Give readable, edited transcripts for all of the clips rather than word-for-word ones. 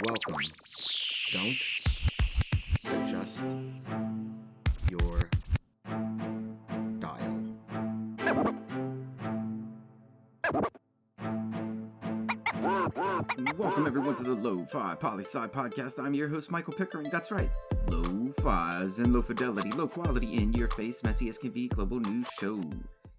Welcome. Don't adjust your dial. Welcome everyone to the Lofi Poli Sci podcast. I'm your host Michael Pickering. That's right, Lo-Fi as in low fidelity, low quality, in your face, messy as can be global news show.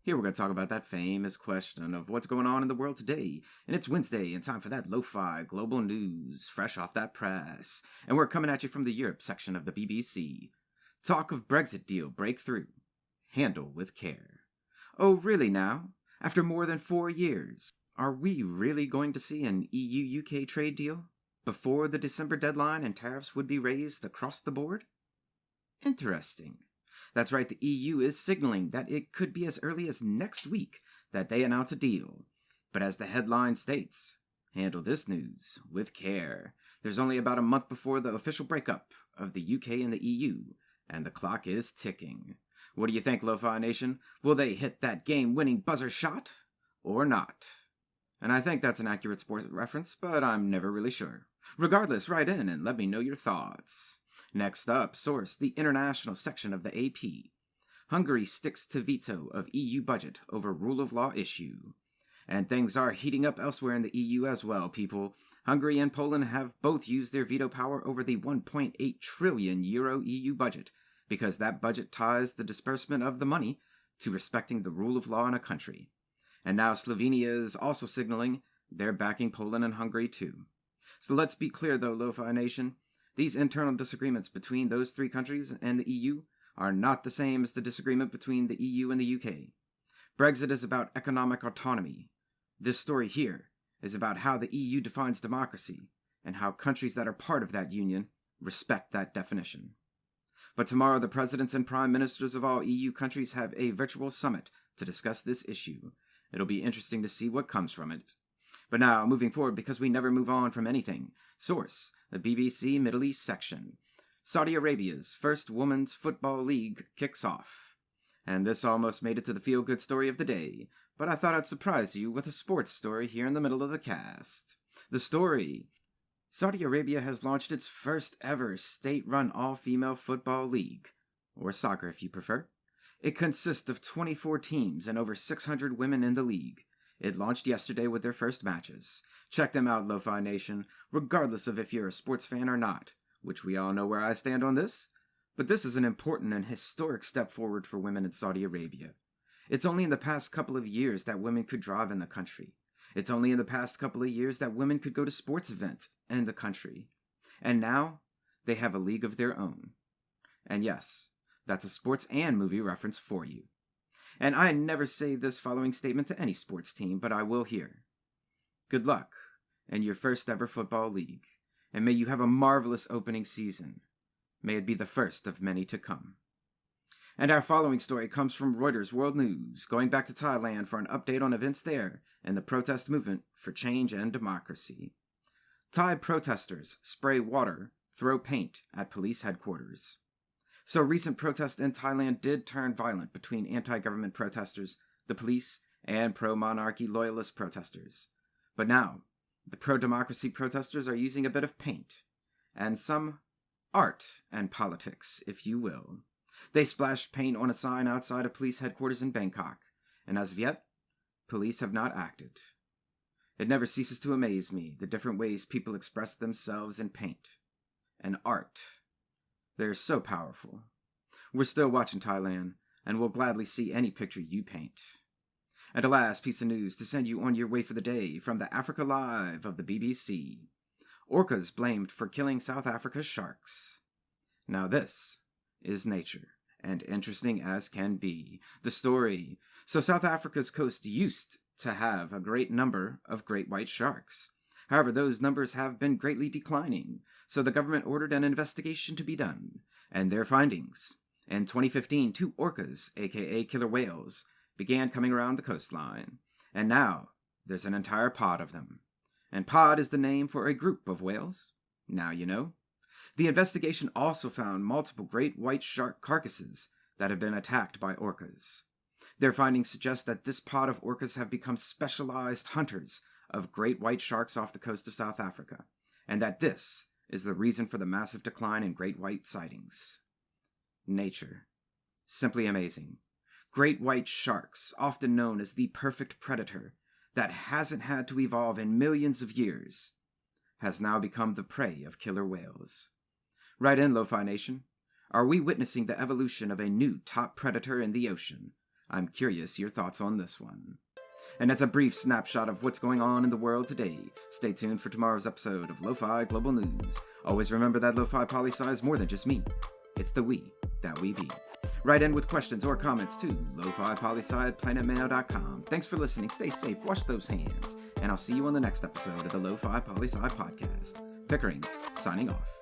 Here we're going to talk about that famous question of what's going on in the world today. And it's Wednesday and time for that lo-fi global news, fresh off that press. And we're coming at you from the Europe section of the BBC. Talk of Brexit deal breakthrough. Handle with care. Oh, really now? After more than 4 years, are we really going to see an EU-UK trade deal before the December deadline and tariffs would be raised across the board? Interesting. That's right, the EU is signaling that it could be as early as next week that they announce a deal. But as the headline states, handle this news with care. There's only about a month before the official breakup of the UK and the EU, and the clock is ticking. What do you think, Lo-Fi Nation? Will they hit that game-winning buzzer shot or not? And I think that's an accurate sports reference, but I'm never really sure. Regardless, write in and let me know your thoughts. Next up, source, the international section of the AP. Hungary sticks to veto of EU budget over rule of law issue. And things are heating up elsewhere in the EU as well, people. Hungary and Poland have both used their veto power over the 1.8 trillion euro EU budget, because that budget ties the disbursement of the money to respecting the rule of law in a country. And now Slovenia is also signaling they're backing Poland and Hungary too. So let's be clear though, Lo-Fi Nation. These internal disagreements between those three countries and the EU are not the same as the disagreement between the EU and the UK. Brexit is about economic autonomy. This story here is about how the EU defines democracy and how countries that are part of that union respect that definition. But tomorrow the presidents and prime ministers of all EU countries have a virtual summit to discuss this issue. It'll be interesting to see what comes from it. But now, moving forward, because we never move on from anything. Source, the BBC Middle East section. Saudi Arabia's first women's football league kicks off. And this almost made it to the feel-good story of the day, but I thought I'd surprise you with a sports story here in the middle of the cast. The story: Saudi Arabia has launched its first ever state-run all-female football league, or soccer if you prefer. It consists of 24 teams and over 600 women in the league. It launched yesterday with their first matches. Check them out, Lo-Fi Nation, regardless of if you're a sports fan or not, which we all know where I stand on this. But this is an important and historic step forward for women in Saudi Arabia. It's only in the past couple of years that women could drive in the country. It's only in the past couple of years that women could go to sports events in the country. And now, they have a league of their own. And yes, that's a sports and movie reference for you. And I never say this following statement to any sports team, but I will here. Good luck in your first ever football league, and may you have a marvelous opening season. May it be the first of many to come. And our following story comes from Reuters World News, going back to Thailand for an update on events there and the protest movement for change and democracy. Thai protesters spray water, throw paint at police headquarters. So recent protests in Thailand did turn violent between anti-government protesters, the police, and pro-monarchy loyalist protesters. But now, the pro-democracy protesters are using a bit of paint, and some art and politics, if you will. They splashed paint on a sign outside a police headquarters in Bangkok, and as of yet, police have not acted. It never ceases to amaze me, the different ways people express themselves in paint and art. They're so powerful. We're still watching Thailand, and we'll gladly see any picture you paint. And a last piece of news to send you on your way for the day from the Africa Live of the BBC. Orcas blamed for killing South Africa's sharks. Now this is nature, and interesting as can be. The story. So South Africa's coast used to have a great number of great white sharks. However, those numbers have been greatly declining, so the government ordered an investigation to be done, and their findings. In 2015, 2 orcas, aka killer whales, began coming around the coastline, and now there's an entire pod of them. And pod is the name for a group of whales. Now you know. The investigation also found multiple great white shark carcasses that have been attacked by orcas. Their findings suggest that this pod of orcas have become specialized hunters of great white sharks off the coast of South Africa, and that this is the reason for the massive decline in great white sightings. Nature. Simply amazing. Great white sharks, often known as the perfect predator that hasn't had to evolve in millions of years, has now become the prey of killer whales. Right in, Lo-Fi Nation. Are we witnessing the evolution of a new top predator in the ocean? I'm curious your thoughts on this one. And that's a brief snapshot of what's going on in the world today. Stay tuned for tomorrow's episode of Lo-Fi Global News. Always remember that Lofi Poli Sci is more than just me. It's the we that we be. Write in with questions or comments to lofipolisci@planetmail.com. Thanks for listening. Stay safe. Wash those hands. And I'll see you on the next episode of the Lofi Poli Sci podcast. Pickering, signing off.